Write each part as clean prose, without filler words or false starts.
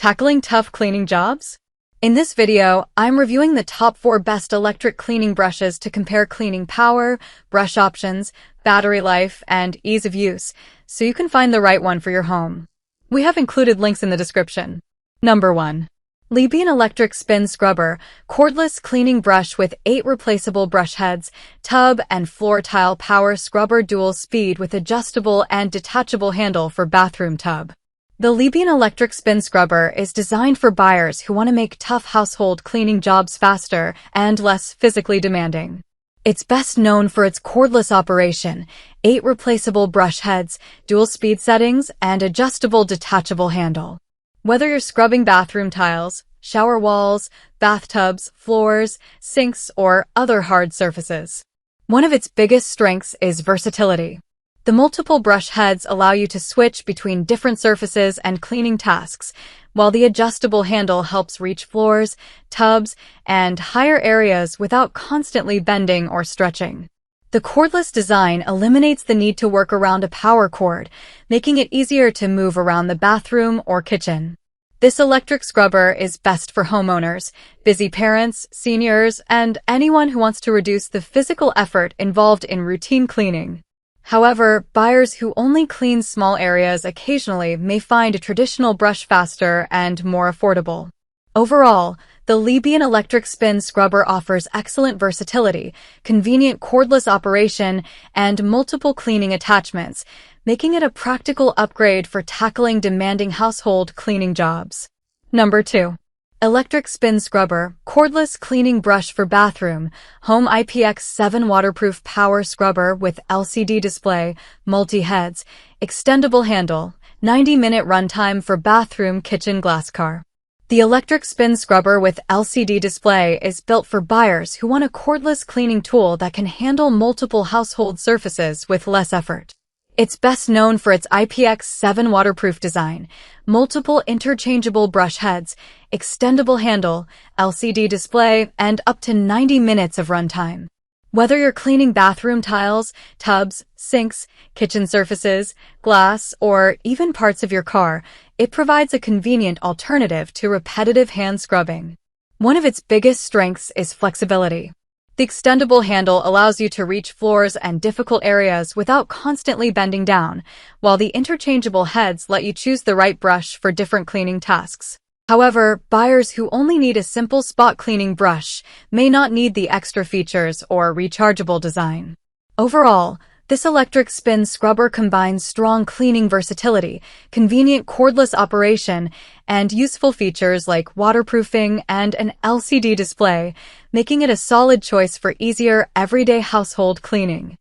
Tackling tough cleaning jobs? In this video, I'm reviewing the top 4 best electric cleaning brushes to compare cleaning power, brush options, battery life, and ease of use, so you can find the right one for your home. We have included links in the description. Number 1. Lebian Electric Spin Scrubber, cordless cleaning brush with 8 replaceable brush heads, tub and floor tile power scrubber, dual speed with adjustable and detachable handle for bathroom tub. The Lebian Electric Spin Scrubber is designed for buyers who want to make tough household cleaning jobs faster and less physically demanding. It's best known for its cordless operation, 8 replaceable brush heads, dual speed settings, and adjustable detachable handle. Whether you're scrubbing bathroom tiles, shower walls, bathtubs, floors, sinks, or other hard surfaces, one of its biggest strengths is versatility. The multiple brush heads allow you to switch between different surfaces and cleaning tasks, while the adjustable handle helps reach floors, tubs, and higher areas without constantly bending or stretching. The cordless design eliminates the need to work around a power cord, making it easier to move around the bathroom or kitchen. This electric scrubber is best for homeowners, busy parents, seniors, and anyone who wants to reduce the physical effort involved in routine cleaning. However, buyers who only clean small areas occasionally may find a traditional brush faster and more affordable. Overall, the Lebian Electric Spin Scrubber offers excellent versatility, convenient cordless operation, and multiple cleaning attachments, making it a practical upgrade for tackling demanding household cleaning jobs. Number 2. Electric Spin Scrubber, cordless cleaning brush for bathroom, home IPX7 waterproof power scrubber with LCD display, multi-heads, extendable handle, 90-minute runtime for bathroom kitchen glass car. The electric spin scrubber with LCD display is built for buyers who want a cordless cleaning tool that can handle multiple household surfaces with less effort. It's best known for its IPX7 waterproof design, multiple interchangeable brush heads, extendable handle, LCD display, and up to 90 minutes of runtime. Whether you're cleaning bathroom tiles, tubs, sinks, kitchen surfaces, glass, or even parts of your car, it provides a convenient alternative to repetitive hand scrubbing. One of its biggest strengths is flexibility. The extendable handle allows you to reach floors and difficult areas without constantly bending down, while the interchangeable heads let you choose the right brush for different cleaning tasks. However, buyers who only need a simple spot cleaning brush may not need the extra features or rechargeable design. Overall, this electric spin scrubber combines strong cleaning versatility, convenient cordless operation, and useful features like waterproofing and an LCD display, making it a solid choice for easier, everyday household cleaning.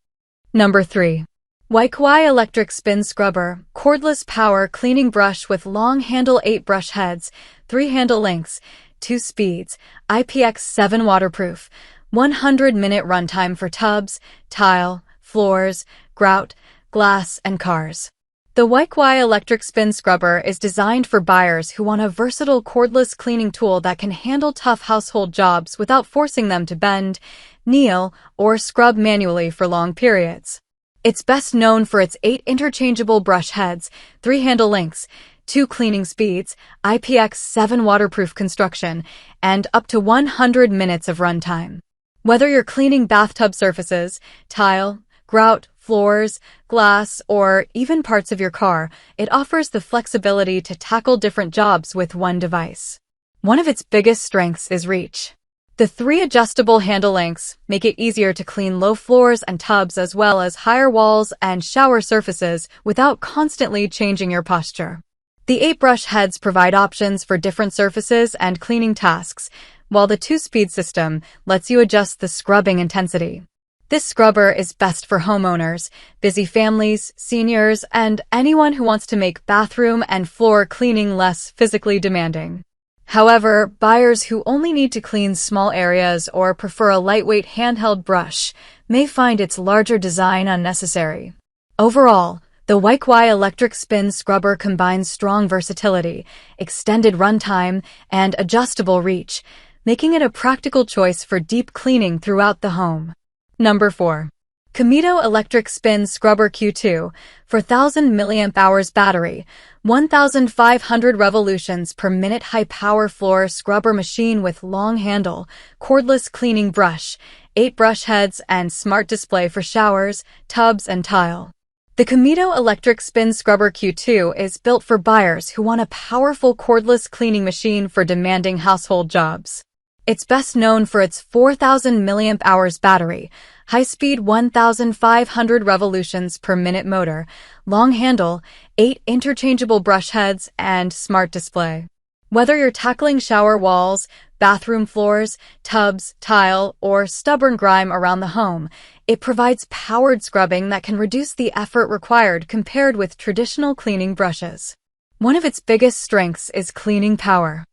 Number 3. Waikowai Electric Spin Scrubber, cordless power cleaning brush with long handle, 8 brush heads, 3 handle lengths, 2 speeds, IPX7 waterproof, 100-minute runtime for tubs, tile, floors, grout, glass, and cars. The Waikowai Electric Spin Scrubber is designed for buyers who want a versatile cordless cleaning tool that can handle tough household jobs without forcing them to bend, kneel, or scrub manually for long periods. It's best known for its 8 interchangeable brush heads, 3 handle lengths, 2 cleaning speeds, IPX7 waterproof construction, and up to 100 minutes of runtime. Whether you're cleaning bathtub surfaces, tile, grout, floors, glass, or even parts of your car, it offers the flexibility to tackle different jobs with one device. One of its biggest strengths is reach. The 3 adjustable handle lengths make it easier to clean low floors and tubs as well as higher walls and shower surfaces without constantly changing your posture. The 8 brush heads provide options for different surfaces and cleaning tasks, while the 2-speed system lets you adjust the scrubbing intensity. This scrubber is best for homeowners, busy families, seniors, and anyone who wants to make bathroom and floor cleaning less physically demanding. However, buyers who only need to clean small areas or prefer a lightweight handheld brush may find its larger design unnecessary. Overall, the Waikowai Electric Spin Scrubber combines strong versatility, extended runtime, and adjustable reach, making it a practical choice for deep cleaning throughout the home. Number 4. Comito Electric Spin Scrubber Q2, 4000 mAh battery, 1500 revolutions per minute high-power floor scrubber machine with long handle, cordless cleaning brush, 8 brush heads, and smart display for showers, tubs, and tile. The Comito Electric Spin Scrubber Q2 is built for buyers who want a powerful cordless cleaning machine for demanding household jobs. It's best known for its 4000 mAh battery, high-speed 1500 revolutions per minute motor, long handle, 8 interchangeable brush heads, and smart display. Whether you're tackling shower walls, bathroom floors, tubs, tile, or stubborn grime around the home, it provides powered scrubbing that can reduce the effort required compared with traditional cleaning brushes. One of its biggest strengths is cleaning power.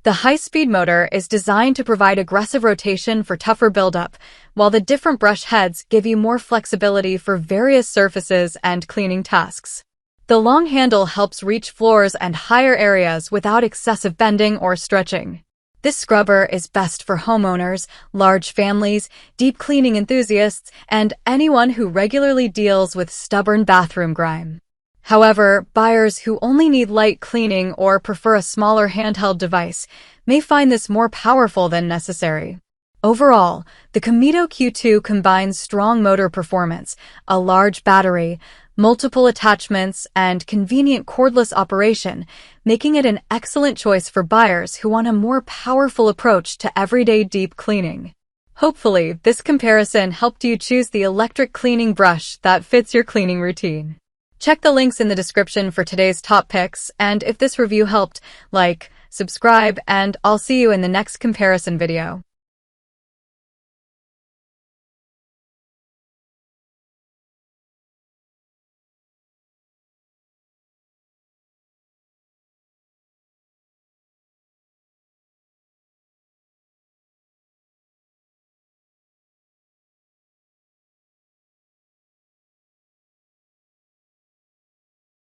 The high-speed motor is designed to provide aggressive rotation for tougher buildup, while the different brush heads give you more flexibility for various surfaces and cleaning tasks. The long handle helps reach floors and higher areas without excessive bending or stretching. This scrubber is best for homeowners, large families, deep cleaning enthusiasts, and anyone who regularly deals with stubborn bathroom grime. However, buyers who only need light cleaning or prefer a smaller handheld device may find this more powerful than necessary. Overall, the Comito Q2 combines strong motor performance, a large battery, multiple attachments, and convenient cordless operation, making it an excellent choice for buyers who want a more powerful approach to everyday deep cleaning. Hopefully, this comparison helped you choose the electric cleaning brush that fits your cleaning routine. Check the links in the description for today's top picks, and if this review helped, like, subscribe, and I'll see you in the next comparison video.